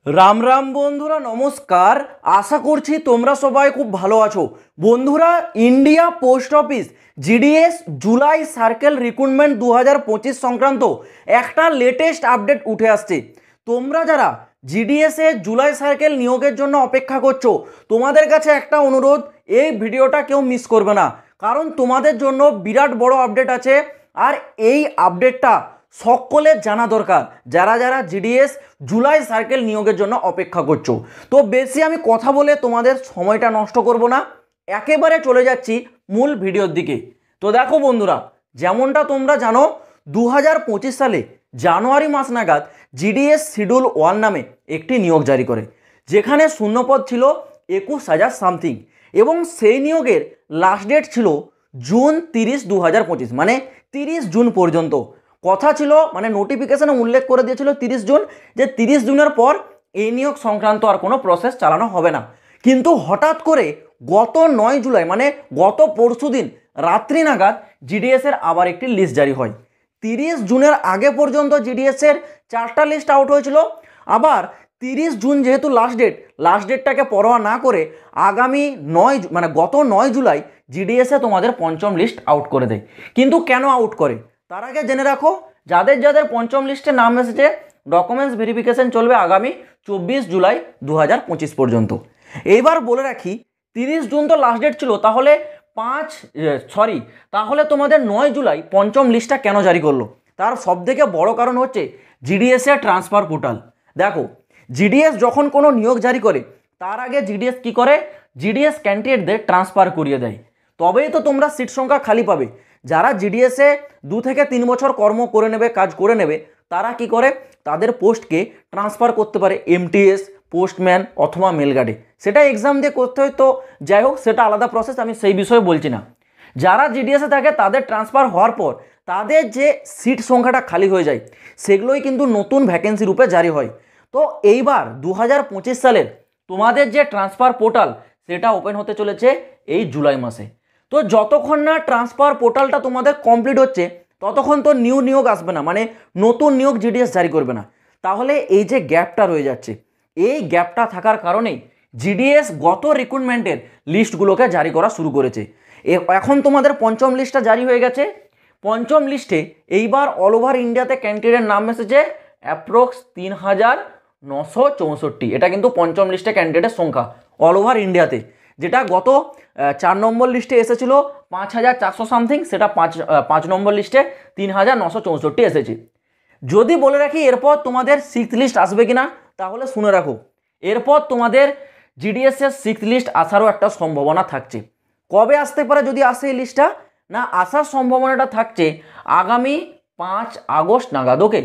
রাম রাম বন্ধুরা, নমস্কার। আশা করছি তোমরা সবাই খুব ভালো আছো। বন্ধুরা, India post office GDS July circle recruitment 2025 সংক্রান্ত একটা লেটেস্ট আপডেট উঠে আসছে। তোমরা যারা জিডিএসে জুলাই সার্কেল নিয়োগের জন্য অপেক্ষা করছো, তোমাদের কাছে একটা অনুরোধ, এই ভিডিওটা কেউ মিস করবে না, কারণ তোমাদের জন্য বিরাট বড় আপডেট আছে। আর এই আপডেটটা সকলের জানা দরকার, যারা যারা জিডিএস জুলাই সার্কেল নিয়োগের জন্য অপেক্ষা করছো। তো বেশি আমি কথা বলে তোমাদের সময়টা নষ্ট করব না, একেবারে চলে যাচ্ছি মূল ভিডিওর দিকে। তো দেখো বন্ধুরা, যেমনটা তোমরা জানো, 2025 সালে জানুয়ারি মাস নাগাদ জিডিএস শিডিউল 1 নামে একটি নিয়োগ জারি করে, যেখানে শূন্যপদ ছিল 21,000 সামথিং, এবং সেই নিয়োগের লাস্ট ডেট ছিল জুন 30, 2025, মানে 30 জুন পর্যন্ত। কথা ছিল, মানে নোটিফিকেশনে উল্লেখ করে দিয়েছিল 30 জুন, যে 30 জুনের পর এই নিয়োগ সংক্রান্ত আর কোনো প্রসেস চালানো হবে না। কিন্তু হঠাৎ করে গত 9 জুলাই, মানে গত পরশুদিন রাত্রি নাগাদ জিডিএসের আবার একটি লিস্ট জারি হয়। 30 জুনের আগে পর্যন্ত জিডিএসের 4টা লিস্ট আউট হয়েছিল। আবার 30 জুন যেহেতু লাস্ট ডেটটাকে পরোয়া না করে আগামী 9 মানে গত 9 জুলাই জিডিএসে তোমাদের পঞ্চম লিস্ট আউট করে দেয়। কিন্তু কেন আউট করে, তার আগে জেনে রাখো, যাদের যাদের পঞ্চম লিস্টে নাম এসেছে, ডকুমেন্টস ভেরিফিকেশন চলবে আগামী 24 জুলাই 2025 পর্যন্ত। এইবার বলে রাখি, 30 জুন তো লাস্ট ডেট ছিল, তাহলে তাহলে তোমাদের 9 জুলাই পঞ্চম লিস্টটা কেন জারি করলো? তার সবথেকে বড় কারণ হচ্ছে জিডিএস এর ট্রান্সফার পোর্টাল। দেখো, জিডিএস যখন কোনো নিয়োগ জারি করে, তার আগে জিডিএস কি করে, জিডিএস ক্যান্ডিডেটদের ট্রান্সফার করিয়ে দেয়, তবেই তো তোমরা সিট সংখ্যা খালি পাবে। যারা জিডিএসে 2 থেকে 3 বছর কর্ম করে নেবে, কাজ করে নেবে, তারা কি করে, তাদের পোস্টকে ট্রান্সফার করতে পারে এমটিএস, পোস্টম্যান অথবা মেলগার্ডে। সেটা এক্সাম দিয়ে করতে হয়, তো যাই হোক, সেটা আলাদা প্রসেস, আমি সেই বিষয়ে বলছি না। যারা জিডিএসে থাকে তাদের ট্রান্সফার হওয়ার পর তাদের যে সিট সংখ্যাটা খালি হয়ে যায়, সেগুলোই কিন্তু নতুন ভ্যাকেন্সি রূপে জারি হয়। তো এইবার 2025 সালের তোমাদের যে ট্রান্সফার পোর্টাল, সেটা ওপেন হতে চলেছে এই জুলাই মাসে। তো যতক্ষণ না ট্রান্সফার পোর্টালটা তোমাদের কমপ্লিট হচ্ছে, ততক্ষণ তো নিয়োগ আসবে না, মানে নতুন নিয়োগ জিডিএস জারি করবে না। তাহলে এই যে গ্যাপটা রয়ে যাচ্ছে, এই গ্যাপটা থাকার কারণেই জিডিএস গত রিক্রুটমেন্টের লিস্টগুলোকে জারি করা শুরু করেছে। এখন তোমাদের পঞ্চম লিস্টটা জারি হয়ে গেছে। পঞ্চম লিস্টে এইবার অল ওভার ইন্ডিয়াতে ক্যান্ডিডেটের নাম এসেছে অ্যাপ্রক্স 3,964। এটা কিন্তু পঞ্চম লিস্টে ক্যান্ডিডেটের সংখ্যা অল ওভার ইন্ডিয়াতে। যেটা গত 4 নম্বর লিস্টে এসেছিল 5,400 সামথিং, সেটা 5 নম্বর লিস্টে 3,964 এসেছে। যদি বলে রাখি এরপর তোমাদের 6th লিস্ট আসবে কিনা, তাহলে শুনে রাখো, এরপর তোমাদের জিডিএসের 6th লিস্ট আসারও একটা সম্ভাবনা থাকছে। কবে আসতে পারে যদি আসে এই লিস্টটা, না আসার সম্ভাবনাটা থাকছে আগামী 5 আগস্ট নাগাদ। ওকে,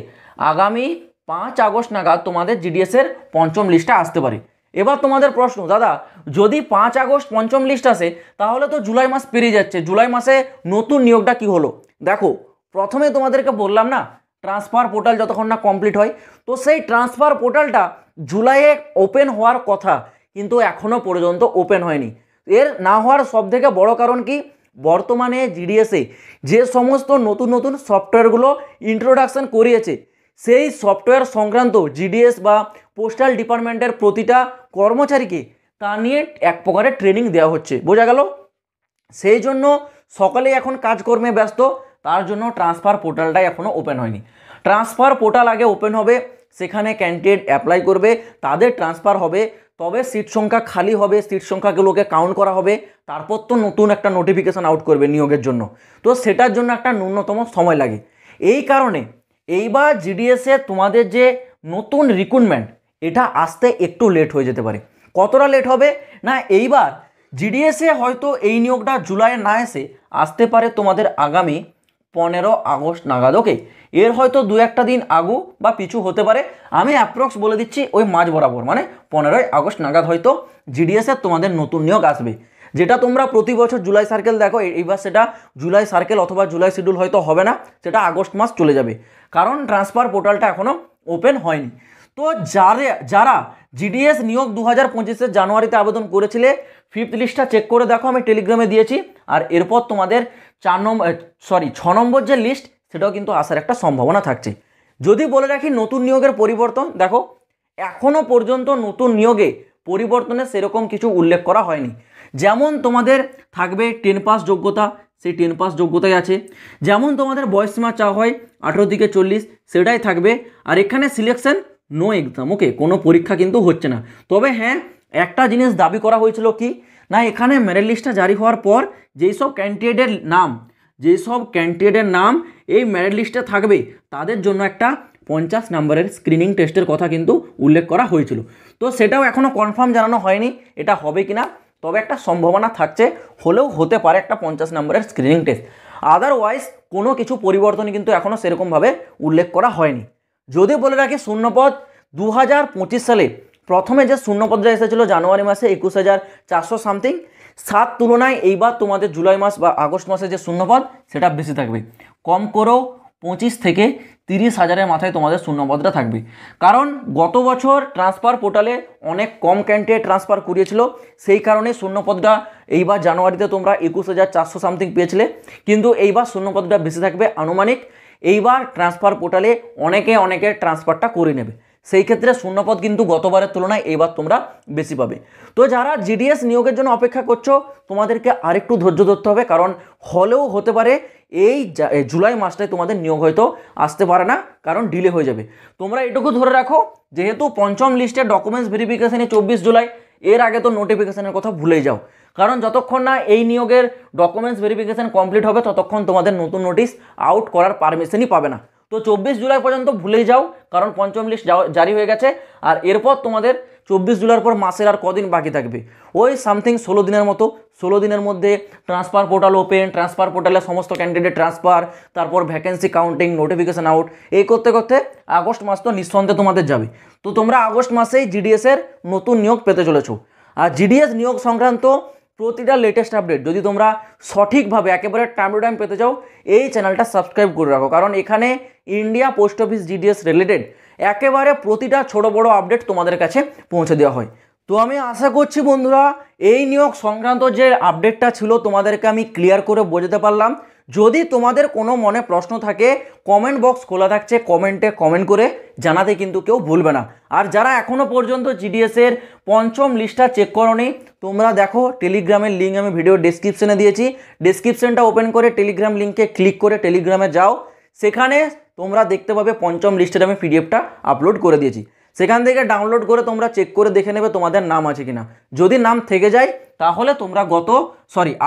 আগামী 5 আগস্ট নাগাদ তোমাদের জিডিএসের পঞ্চম লিস্টটা আসতে পারে। এবার তোমাদের প্রশ্ন, দাদা যদি 5 আগস্ট পঞ্চম লিস্ট আসে, তাহলে তো জুলাই মাস পেরিয়ে যাচ্ছে, জুলাই মাসে নতুন নিয়োগটা কি হলো? দেখো, প্রথমে তোমাদেরকে বললাম না, ট্রান্সফার পোর্টাল যতক্ষণ না কমপ্লিট হয়, তো সেই ট্রান্সফার পোর্টালটা জুলাইয়ে ওপেন হওয়ার কথা, কিন্তু এখনও পর্যন্ত ওপেন হয়নি। এর না হওয়ার সবথেকে বড় কারণ কি, বর্তমানে জিডিএসে যে সমস্ত নতুন নতুন সফটওয়্যারগুলো ইন্ট্রোডাকশন করিয়েছে, সেই সফটওয়্যার সংক্রান্ত জিডিএস বা পোস্টাল ডিপার্টমেন্টের প্রতিটা কর্মচারীকে তা নিয়ে এক প্রকারের ট্রেনিং দেওয়া হচ্ছে, বোঝা গেল? সেই জন্য সকলেই এখন কাজকর্মে ব্যস্ত, তার জন্য ট্রান্সফার পোর্টালটাই এখনও ওপেন হয়নি। ট্রান্সফার পোর্টাল আগে ওপেন হবে, সেখানে ক্যান্ডিডেট অ্যাপ্লাই করবে, তাদের ট্রান্সফার হবে, তবে সিট সংখ্যা খালি হবে, সিট সংখ্যাগুলোকে কাউন্ট করা হবে, তারপর তো নতুন একটা নোটিফিকেশান আউট করবে নিয়োগের জন্য। তো সেটার জন্য একটা ন্যূনতম সময় লাগে। এই কারণে এইবার জিডিএসে তোমাদের যে নতুন রিক্রুটমেন্ট, এটা আসতে একটু লেট হয়ে যেতে পারে। কতটা লেট হবে, না এইবার জিডিএসে হয়তো এই নিয়োগটা জুলাইয়ে না এসে আসতে পারে তোমাদের আগামী 15 আগস্ট নাগাদ। ওকে, এর হয়তো 2-1টা দিন আগু বা পিছু হতে পারে, আমি অ্যাপ্রক্স বলে দিচ্ছি ওই মাঝ বরাবর, মানে 15 আগস্ট নাগাদ হয়তো জিডিএসে তোমাদের নতুন নিয়োগ আসবে। যেটা তোমরা প্রতি বছর জুলাই সার্কেল দেখো, এইবার সেটা জুলাই সার্কেল অথবা জুলাই শিডিউল হয়তো হবে না, সেটা আগস্ট মাস চলে যাবে, কারণ ট্রান্সফার পোর্টালটা এখনও ওপেন হয়নি। তো যারা জিডিএস নিয়োগ 2025 জানুয়ারিতে আবেদন করেছিলে, 5th লিস্টটা চেক করে দেখো, আমি টেলিগ্রামে দিয়েছি। আর এরপর তোমাদের 6 নম্বর যে লিস্ট, সেটাও কিন্তু আসার একটা সম্ভাবনা থাকছে। যদি বলে রাখি নতুন নিয়োগের পরিবর্তন, দেখো এখনও পর্যন্ত নতুন নিয়োগে পরিবর্তনের সেরকম কিছু উল্লেখ করা হয়নি। যেমন তোমাদের থাকবে 10 পাস যোগ্যতা, সেই 10 পাস যোগ্যতাই আছে। যেমন তোমাদের বয়সসীমা চাওয়া হয় 18 থেকে 40, সেটাই থাকবে। আর এখানে সিলেকশন নো এক্সাম, ওকে, কোনো পরীক্ষা কিন্তু হচ্ছে না। তবে হ্যাঁ, একটা জিনিস দাবি করা হয়েছিল কি না, এখানে মেরিট লিস্টটা জারি হওয়ার পর যেসব ক্যান্ডিডেটের নাম এই মেরিট লিস্টে থাকবে তাদের জন্য একটা 50 নম্বরের স্ক্রিনিং টেস্টের কথা কিন্তু উল্লেখ করা হয়েছিল। তো সেটাও এখনও কনফার্ম জানানো হয়নি এটা হবে কি না, তবে একটা সম্ভাবনা থাকছে, হলেও হতে পারে একটা 50 নম্বরের স্ক্রিনিং টেস্ট। আদারওয়াইজ কোনো কিছু পরিবর্তন কিন্তু এখনও সেরকমভাবে উল্লেখ করা হয়নি। যদি বলে রাখি শূন্যপদ 2025 সালে প্রথমে যে শূন্যপদটা এসেছিলো জানুয়ারি মাসে 21,400 সামথিং, 7 তুলনায় এইবার তোমাদের জুলাই মাস বা আগস্ট মাসে যে শূন্যপদ সেটা বেশি থাকবে, কম করেও 25 থেকে 30,000-এর মাথায় তোমাদের শূন্যপদটা থাকবে। কারণ গত বছর ট্রান্সফার পোর্টালে অনেক কম ক্যান্ডিডেট ট্রান্সফার করিয়েছিল, সেই কারণে শূন্যপদটা এইবার জানুয়ারিতে তোমরা 21,400 সামথিং পেয়েছিলে, কিন্তু এইবার শূন্যপদটা বেশি থাকবে আনুমানিক। এইবার ট্রান্সফার পোর্টালে অনেকে ট্রান্সফারটা করে নেবে, সেই ক্ষেত্রে শূন্যপদ কিন্তু গতবারের তুলনায় এইবার তোমরা বেশি পাবে। তো যারা জিডিএস নিয়োগের জন্য অপেক্ষা করছো তোমাদেরকে আরেকটু ধৈর্য ধরতে হবে, কারণ হলেও হতে পারে এই জুলাই মাসটায় তোমাদের নিয়োগ হয়তো আসতে পারে না, কারণ ডিলে হয়ে যাবে। তোমরা এটুকু ধরে রাখো, যেহেতু পঞ্চম লিস্টের ডকুমেন্টস ভেরিফিকেশানে 24 জুলাই, এর আগে তো নোটিফিকেশানের কথা ভুলেই যাও, কারণ যতক্ষণ না এই নিয়োগের ডকুমেন্টস ভেরিফিকেশান কমপ্লিট হবে ততক্ষণ তোমাদের নতুন নোটিশ আউট করার পারমিশনই পাবে না। তো 24 জুলাই পর্যন্ত ভুলেই যাও, কারণ পঞ্চম লিস্ট জারি হয়ে গেছে। আর এরপর তোমাদের 24 জুলাইয়ের পর মাসের আর কদিন বাকি থাকবে, ওই সামথিং 16 দিনের মতো। 16 দিনের মধ্যে ট্রান্সফার পোর্টাল ওপেন, ট্রান্সফার পোর্টালে সমস্ত ক্যান্ডিডেট ট্রান্সফার, তারপর ভ্যাকেন্সি কাউন্টিং, নোটিফিকেশান আউট, এই করতে করতে আগস্ট মাস তো নিঃসন্দেহে তোমাদের যাবে। তো তোমরা আগস্ট মাসেই জিডিএসের নতুন নিয়োগ পেতে চলেছো। আর জিডিএস নিয়োগ সংক্রান্ত প্রতিটা লেটেস্ট আপডেট যদি তোমরা সঠিকভাবে একেবারে টাইম টু টাইম পেতে চাও, এই চ্যানেলটা সাবস্ক্রাইব করে রাখো, কারণ এখানে India post office GDS related একেবারে প্রতিটা ছোট বড় আপডেট তোমাদের কাছে পৌঁছে দেওয়া হয়। তো আমি আশা করছি বন্ধুরা, এই নিয়োগ সংক্রান্ত যে আপডেটটা ছিল তোমাদেরকে আমি ক্লিয়ার করে বোঝাতে পারলাম। যদি তোমাদের কোনো মনে প্রশ্ন থাকে, কমেন্ট বক্স খোলা থাকছে, কমেন্টে কমেন্ট করে জানাতে কিন্তু কেউ ভুলবে না। আর যারা এখনও পর্যন্ত জিডিএসের পঞ্চম লিস্টটা চেক করোনি, তোমরা দেখো টেলিগ্রামের লিঙ্ক আমি ভিডিও ডেসক্রিপশনে দিয়েছি, ডেসক্রিপশনটা ওপেন করে টেলিগ্রাম লিঙ্কে ক্লিক করে টেলিগ্রামে যাও, সেখানে তোমরা দেখতে পাবে পঞ্চম লিস্টের আমি পিডিএফটা আপলোড করে দিয়েছি। সেখান থেকে ডাউনলোড করে তোমরা চেক করে দেখে নেবে তোমাদের নাম আছে কিনা। যদি নাম থেকে যায় তাহলে তোমরা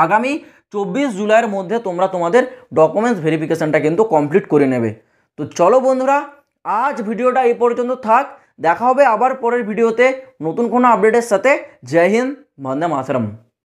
আগামী 24 জুলাইয়ের মধ্যে তোমরা তোমাদের ডকুমেন্টস ভেরিফিকেশানটা কিন্তু কমপ্লিট করে নেবে। তো চলো বন্ধুরা, আজ ভিডিওটা এই পর্যন্ত থাক, দেখা হবে আবার পরের ভিডিওতে নতুন কোনো আপডেটের সাথে। জয় হিন্দ, বন্দে মাতরম।